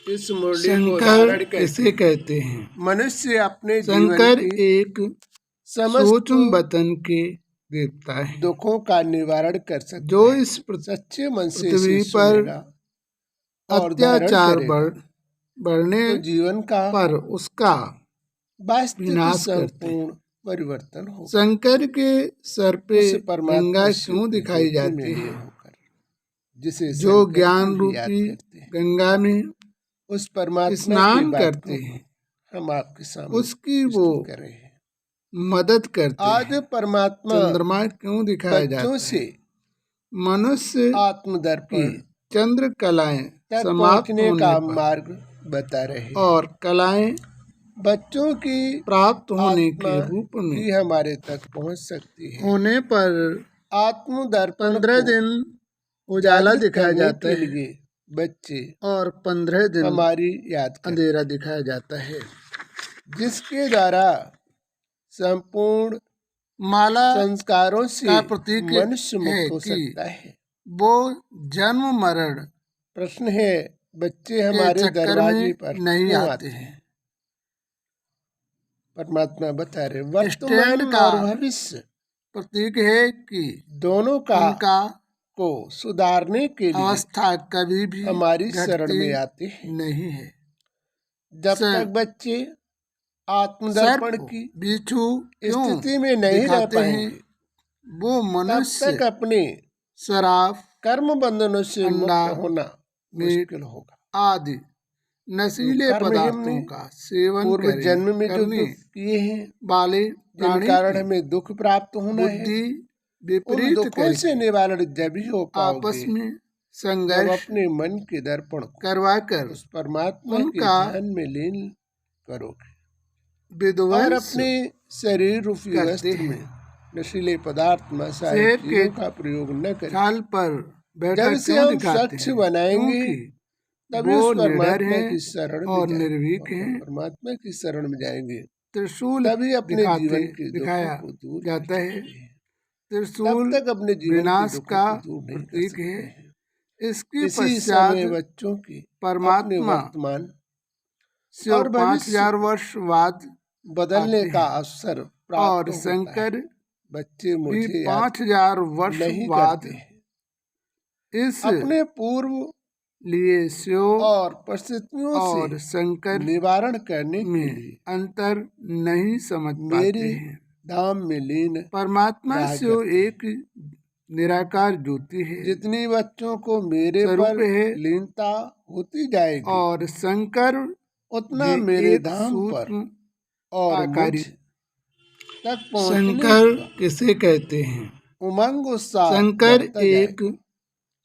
इस मुरली को शंकर धारण किसे करके कहते हैं? मनुष्य अपने जीवन शंकर की एक समस्त सूक्ष्म वतन के देवता है दुखों का निवारण कर सकता जो है। इस सच्चे मन से पृथ्वी इसे पर सुनेगा और धारण अत्याचार करेगा बढ़ने तो जीवन का पर उसका वास्तविक विनाश करते हैं। संपूर्ण परिवर्तन होगा। शंकर के सर पे उस परमात्मा गंगा शिव क्यों की दिखाई ज्योति में जाती लीन है? होकर जिसे जो शंकर ज्ञान भी याद रूपी करते हैं, गंगा में उस परमात्मा की स्नान बातों करते को हैं हम आपके सामने उसकी वो प्रस्तुत कर रहे हैं। मदद करते आज हैं। परमात्मा चंद्रमा क्यों दिखाया जाता बच्चों है? से मनुष्य की आत्मदर्पण चंद्र कलाएं तक समाप्त पहुंचने होने का पर मार्ग बता रहे हैं। और कलाएं बच्चों की प्राप्त होने आत्मा के रूप में ही हमारे तक पहुंच सकती है। होने पर आत्मदर्पण 15 को दिन उजाला जागृत दिखाया करने जाता के है लिए बच्चे और 15 दिन हमारी याद करते अंधेरा दिखाया जाता है। जिसके द्वारा संपूर्ण माला संस्कारों से का प्रतीक मनुष्य है मुक्त हो कि सकता है। वो जन्म मरण प्रश्न है, बच्चे के हमारे चक्कर दरवाजे में पर नहीं क्यों आते आते हैं? हैं। परमात्मा बता रहे स्टैंड वर्तमान का और भविष्य प्रतीक है कि दोनों का उनका को सुधारने के लिए अवस्था कभी भी हमारी शरण घटती में आते हैं। नहीं है। जब तक बच्चे आत्मदर्पण सर्प की बिच्छू क्यों स्थिति में नहीं रह दिखाते हैं? पाएंगे वो तब मनुष्य तक अपने शराब कर्म बंधनों से अंडा मुक्त होना मीट मुश्किल होगा। आदि नशीले कर्म पदार्थों हमने का सेवन पूर्व जन्म में जो करने दुख किए हैं, वाले जिन प्राणी कारण की हमें दुख प्राप्त होना है, बुद्धि उन विपरीत दुखों से करके निवारण जब ही हो आपस पाओगे में जब संघर्ष अपने मन के दर्पण को करवाकर उस परमात्मा के उनका ध्यान में लीन करोगे और विध्वंस अपने शरीर रूपी करते वस्त्र हैं। में नशीले पदार्थ मसाले सेब के चीजों का प्रयोग न करें। छाल पर बैठा जब से क्यों हम दिखाते स्वच्छ हैं? बनाएंगे क्योंकि तभी वो उस निडर परमात्मा हैं की शरण में और जाएंगे। निर्भीक और हैं। परमात्मा की शरण में जाएंगे त्रिशूल तभी अपने जीवन के दुखों दिखाया को दूर कर जाता है। सकते हैं। तब त्रिशूल तक अपने जीवन के विनाश दुखों का को दूर नहीं कर प्रतीक सकते है। हैं। इसके इसी पश्चात समय बच्चों की अपने परमात्मा वर्तमान से और 5000 वर्ष बाद बदलने आते का हैं अवसर प्राप्त और होता है। शंकर बच्चे भी मुझे याद 5000 वर्ष नहीं बाद करते हैं। इस अपने पूर्व लिए शिव और परिस्थितियों और से शंकर निवारण करने के में लिए अंतर नहीं समझ पाते मेरी हैं। धाम में लीन परमात्मा रहा शिव करते हैं। एक निराकार ज्योति है, जितनी बच्चों को मेरे स्वरूप पर है लीनता होती जाएगी और शंकर उतना जी मेरे एक धाम पर सूक्ष्म और मुझ आकारी। तक पहुंचने शंकर का किसे कहते हैं? उमंग उत्साह शंकर बढ़ता एक जाएगा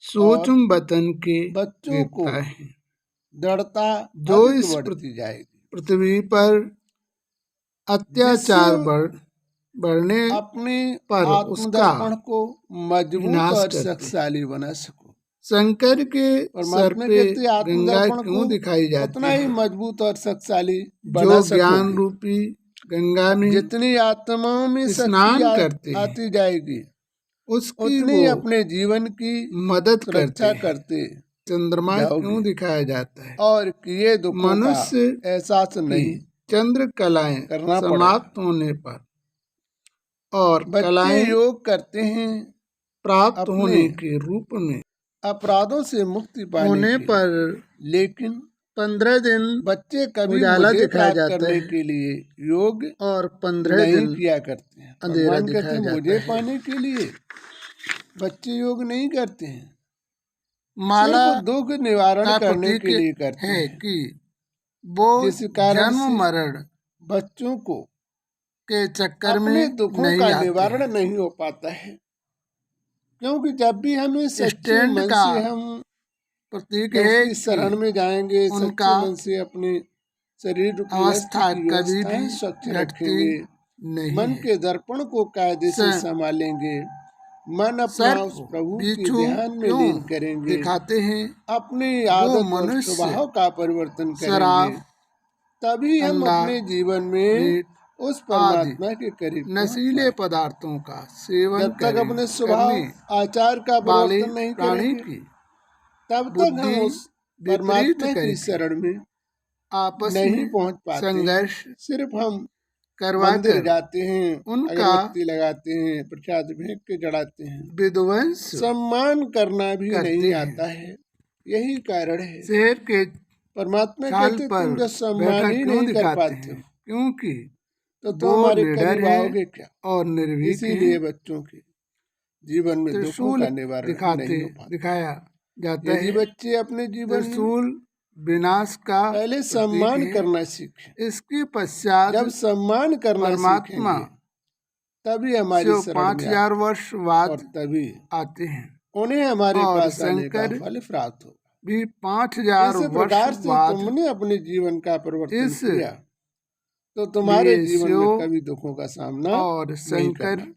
सूक्ष्म वतन के बच्चों को देवता है दृढ़ता जो अधिक इस बढ़ती जाएगी। पृथ्वी पर अत्याचार बढ़ने अपने पर उसका आत्मदर्पण को मजबूत विनाश और करते हैं। शक्तिशाली बना सको। शंकर के सर परमात्मा पे कहते गंगा आत्मदर्पण क्यों को दिखाई जाती उतना ही है? मजबूत और शक्तिशाली जो बना ज्ञान सकोगे रूपी गंगा में जितनी आत्माओं में शक्ति स्नान करते हैं आती जाएगी उसकी उतनी वो अपने जीवन की मदद करते सुरक्षा हैं। करते चंद्रमा जाओगे क्यों दिखाया जाता है? और किए दुखों का मनुष्य एहसास की नहीं चंद्र कलाएं करना समाप्त होने पर और बच्चे कलाएं योग करते हैं प्राप्त अपने होने के रूप में अपराधों से मुक्ति पाने होने के पर लिए। लेकिन 15 दिन बच्चे कभी उजाला मुझे दिखाया प्राप्त जाता करने है के लिए योग और 15 नहीं दिन किया करते हैं। अंधेरा भगवान कहते दिखाया हैं जाता मुझे है। पाने के लिए बच्चे योग नहीं करते हैं, माला सिर्फ दुख निवारण का करने प्रतीक के लिए करते है हैं। कि वो जिस कारण जन्म से मरण बच्चों को के चक्कर अपने में दुखों नहीं का आते निवारण हैं। नहीं हो पाता है, क्योंकि जब भी हमें सच्चे स्टैंड मन का से हम प्रतीक है उसकी कि शरण में जाएंगे, उनका सच्चे मन से अपने शरीर रूपी वस्त्र अवस्था की कभी व्यवस्थाएं भी स्वच्छ घटती रखेंगे, नहीं मन है। के दर्पण को कायदे से संभालेंगे, मन अपना उस सर्प प्रभु के बिच्छू ध्यान में क्यों लीन करेंगे, दिखाते हैं? अपनी वो आदत और मनुष्य स्वभाव का परिवर्तन करेंगे, शराब तभी हम अंडा अपने जीवन में मीट उस आदि परमात्मा के करीब पहुंच नशीले पाएंगे। पदार्थों का सेवन जब तक अपने करने स्वभाव आचार का वाले परिवर्तन नहीं प्राणी करेंगे की तब तक हम बुद्धि उस विपरीत परमात्मा की करके शरण में आपस नहीं में पहुंच पाते हैं। संघर्ष सिर्फ हम मंदिर करवाकर जाते हैं, उनका अगरबत्ती लगाते हैं, प्रसाद फेंक के चढ़ाते हैं, विध्वंस सम्मान करना भी करते नहीं हैं। आता है। यही कारण है। शेर के परमात्मा छाल कहते पर तुम जो सम्मान बैठा ही क्यों नहीं कर दिखाते पाते हैं? हो क्योंकि तो तुम वो हमारे निडर करीब है आओगे क्या? और निर्भीक है। इसीलिए बच्चों के जीवन में दुखों त्रिशूल का निवारण नहीं हो पाता। दिखाया जाता यदि है। बच्चे अपने जीवन में त्रिशूल विनाश का पहले प्रतीक सम्मान है। करना सीखें। इसके पश्चात जब सम्मान करना परमात्मा सीखेंगे तभी हमारी से शरण में 5000 आते वर्ष हैं बाद और तभी आते हैं उन्हें हमारे और पास आने का शंकर फल प्राप्त होगा। भी 5000 इस वर्ष प्रकार से बाद तुमने अपने जीवन का परिवर्तन इस किया तो तुम्हारे लिए जीवन में शिव कभी दुखों का सामना और नहीं शंकर करना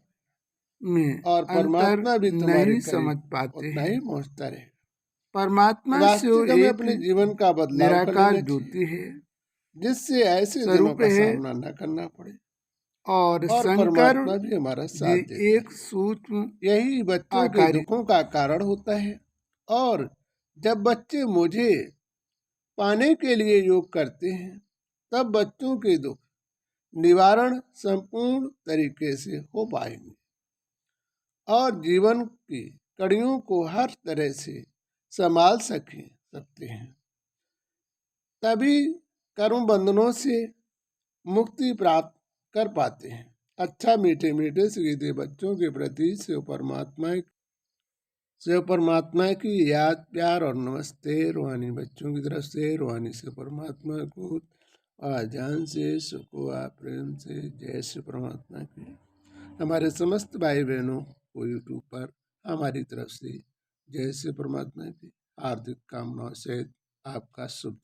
में और अंतर परमात्मा भी तुम्हारे नहीं समझ करीब पाते उतना हैं। ही पहुंचता रहेगा। परमात्मा शिव वास्तविक हमें एक अपने जीवन का बदलाव कर निराकार लेना ज्योति चाहिए है, जिससे ऐसे दिनों स्वरूप का है सामना न करना पड़े और और शंकर परमात्मा भी हमारा भी साथ देता एक है। सूक्ष्म यही बच्चों के आकारी दुखों का कारण होता है। और जब बच्चे मुझे पाने के लिए योग करते हैं तब बच्चों के दुख निवारण संपूर्ण तरीके से हो पाएंगे और जीवन की कड़ियों को हर तरह से संभाल सकते हैं। तभी कर्म बंधनों से मुक्ति प्राप्त कर पाते हैं। अच्छा मीठे मीठे सीधे बच्चों के प्रति शिव परमात्मा की याद प्यार और नमस्ते रूहानी बच्चों की तरफ से रूहानी से परमात्मा को आजान से सुखवा प्रेम से जय श्री परमात्मा की। हमारे समस्त भाई बहनों को यूट्यूब पर हमारी तरफ से जय श्री परमात्मा की हार्दिक कामनाओं से आपका शुभ